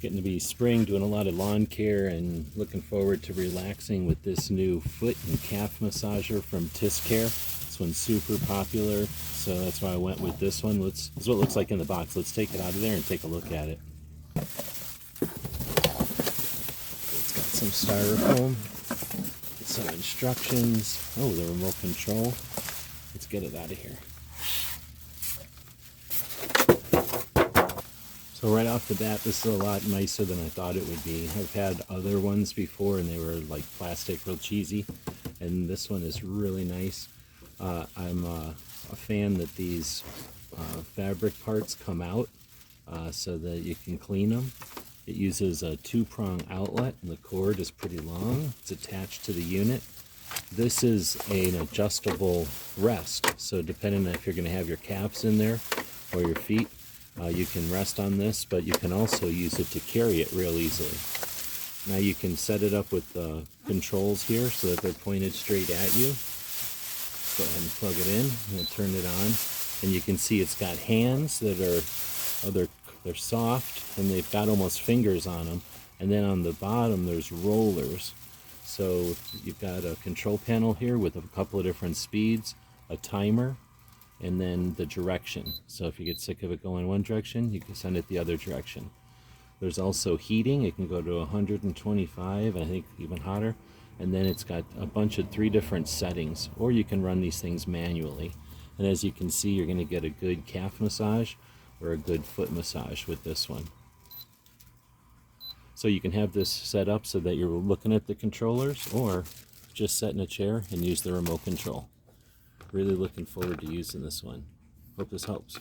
getting to be spring, doing a lot of lawn care, and looking forward to relaxing with this new foot and calf massager from Tiscare. This one's super popular, so that's why I went with this one. This is what it looks like in the box. Let's take it out of there and take a look at it. It's got some styrofoam, some instructions. Oh, the remote control. Let's get it out of here. So right off the bat, this is a lot nicer than I thought it would be. I've had other ones before and they were like plastic, real cheesy, and this one is really nice. I'm a fan that these fabric parts come out so that you can clean them. It uses a 2-prong outlet and the cord is pretty long. It's attached to the unit. This is an adjustable rest, so depending on if you're going to have your calves in there or your feet, you can rest on this, but you can also use it to carry it real easily. Now you can set it up with the controls here so that they're pointed straight at you. Go ahead and plug it in and turn it on, and you can see it's got hands that are, they're soft and they've got almost fingers on them, and then on the bottom there's rollers. So you've got a control panel here with a couple of different speeds, a timer, and then the direction. So if you get sick of it going one direction, you can send it the other direction. There's also heating. It can go to 125, I think even hotter. And then it's got a bunch of 3 different settings, or you can run these things manually. And as you can see, you're going to get a good calf massage or a good foot massage with this one. So you can have this set up so that you're looking at the controllers, or just sit in a chair and use the remote control. Really looking forward to using this one. Hope this helps.